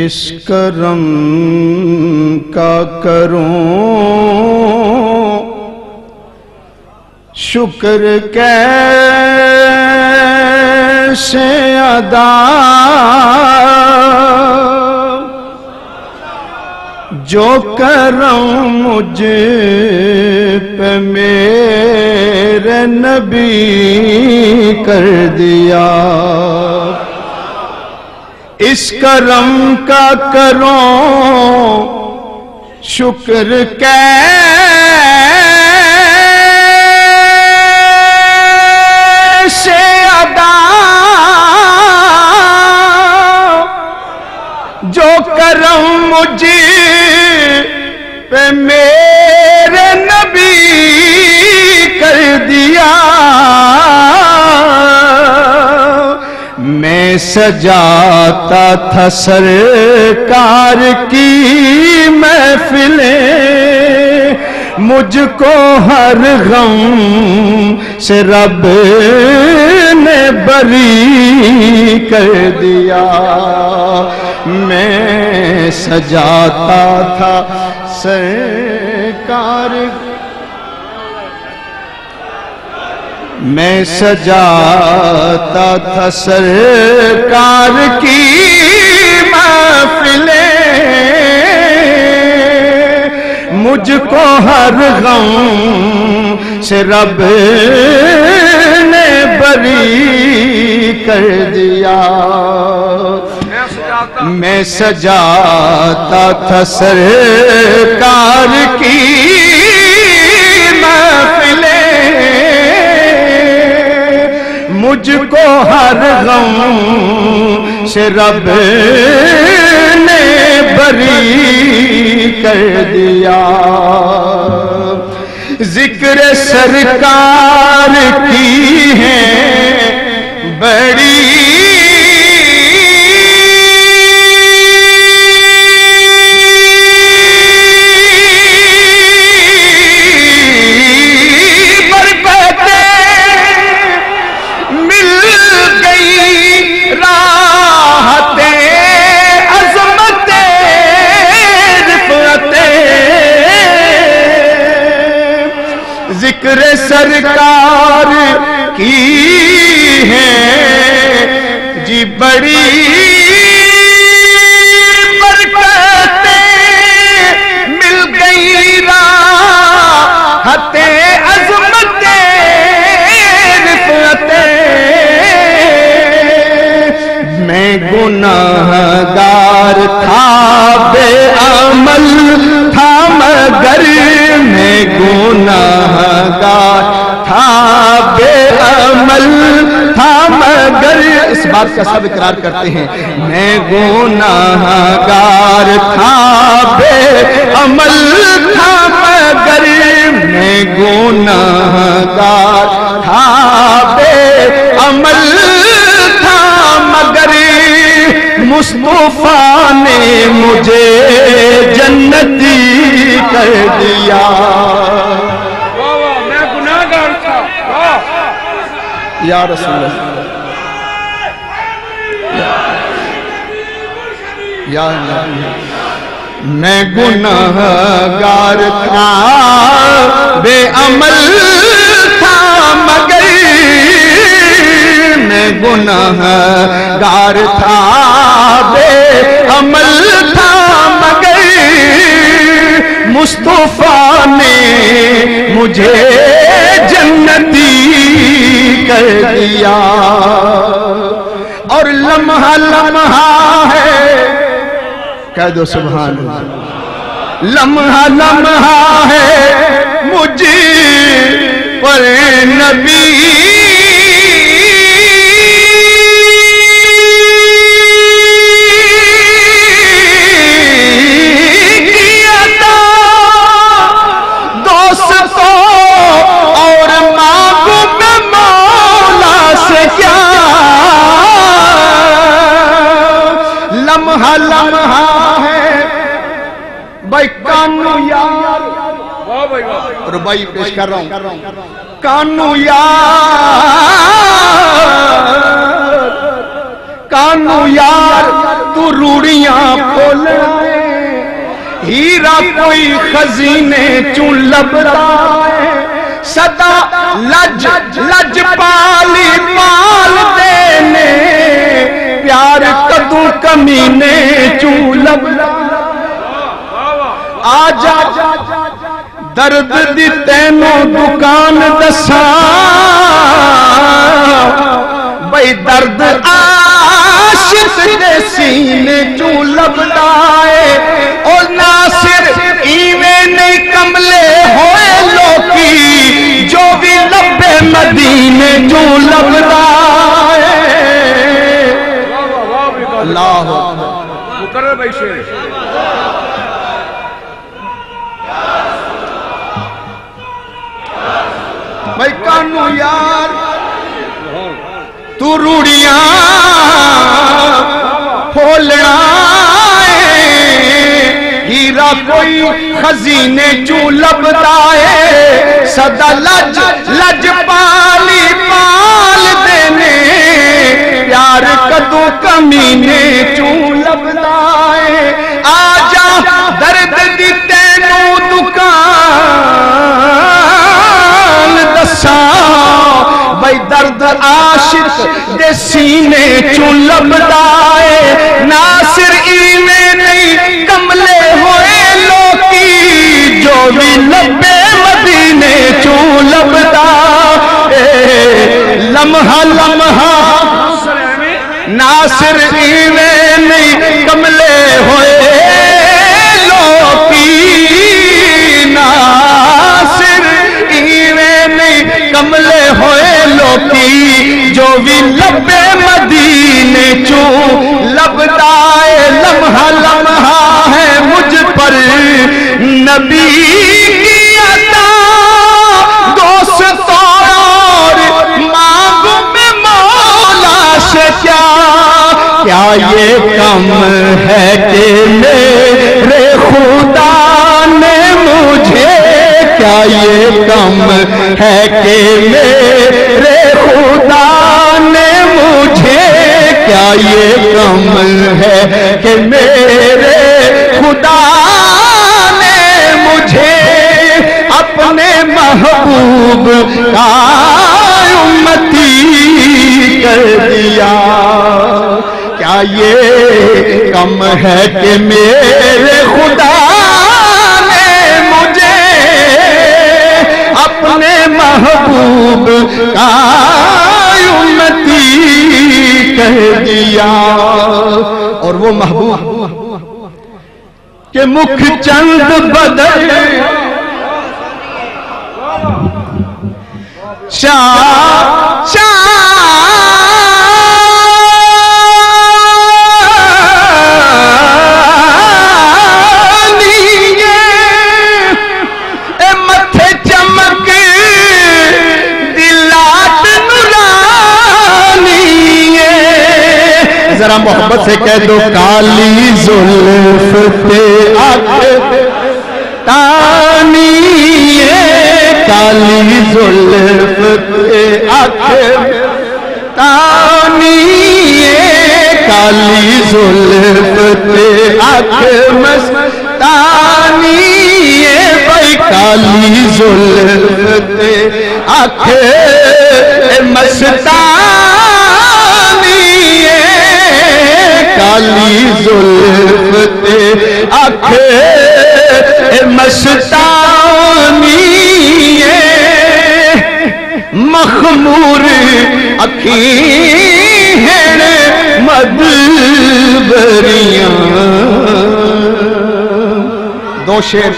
اس کرم کا کروں شکر کیسے ادا، جو کرم مجھ پہ میرے نبی کر دیا۔ اس کرم کا کروں شکر کیسے ادا، جو کرم مجھ پہ میرے نبی کر دیا۔ میں سجاتا تھا سرکار کی محفلیں، مجھ کو ہر غم سے رب نے بری کر دیا۔ میں سجاتا تھا سرکار، میں سجاتا تھا سرکار کی محفلیں، مجھ کو ہر غم سے رب نے بری کر دیا۔ میں سجاتا تھا سرکار کی محفلیں، مجھ کو ہر غم سے رب نے بری کر دیا۔ ذکر سرکار کی ہے بڑی ذکر سرکار کی ہے جی بڑی برکتیں، مل گئی راحت عظمت رفعتیں۔ میں گناہگار تھا، بے عمل تھا، مگر میں گناہگار تھا، بے عمل تھا، مگر اس بات کا سب اقرار کرتے ہیں، میں گناہگار تھا، بے عمل تھا، مگر میں گناہگار تھا، بے عمل تھا، مگر مصطفیٰ نے مجھے جنتی کر دیا۔ میں گناہگار تھا یا رسول اللہ، یا میں گناہگار تھا، بے عمل تھا، مگر میں گناہگار تھا، بے عمل تھا، مگر مصطفیٰ نے مجھے جنتی کر دیا۔ اور لمحہ لمحہ ہے، کہہ دو سبحان اللہ، لمحہ لمحہ ہے مجھ پر نبی لمحہ ہے بھائی کانو یار، ربائی پیش کر رہا ہوں، کانو یار کانو یار تو روڑیاں پھولنا ہیرا کوئی خزینے چون لبدا صدا لج لج پالی پال دینے پیار کدوں کمینے چون لبدا آجا درد دی تینوں دکان دساں بھئی درد عاشق دے سینے چوں لبدائے اور ناصر ایویں نہیں کملے ہوئے لوکی جو بھی لبے مدینے چوں لبدائے اللہ مقرر بھائی شیر بھائی کانو یار تو روڑیاں پھولنا ہیرا کوئی خزینے چوں لبدائے صدا لج لج پالی پال دینے پیار کدوں کمینے چوں لبدائے آجا درد دی تینوں دکان دساں بھئی درد عاشق دے سینے چوں لبدائے ناصر ایویں نہیں کملے ہوئے لوکی جو بھی لبے مدینے چوں لبدائے لمحہ لمحہ ناصر ایویں نہیں کملے ہوئے لوکی ناصر ایویں نہیں کملے ہوئے لوکی جو بھی لبے مدینے چوں لبدائے لمحہ لمحہ ہے مجھ پر نبی کی عطا دوستوں اور مانگوں میں مولا سے کیا یہ کم ہے کہ میرے خدا نے مجھے کیا یہ کم ہے کہ میرے خدا نے مجھے کیا یہ کم ہے کہ میرے خدا نے مجھے اپنے محبوب کا امتی کر دیا کیا یہ کم ہے کہ میرے خدا نے مجھے اپنے محبوب کا امتی کہہ دیا اور وہ محبوب کہ مکھ چند بدل ذرا محبت سے کہہ دو کالی زلف پہ آنکھ تانی کالی زلف پہ آنکھ تانی کالی زلف پہ آنکھ مستانی بھائی کالی زلف پہ آنکھ مستانی کالی زلف پہ آنکھ مستانی مخمور اکھیں ہیں مدبریاں دو شعر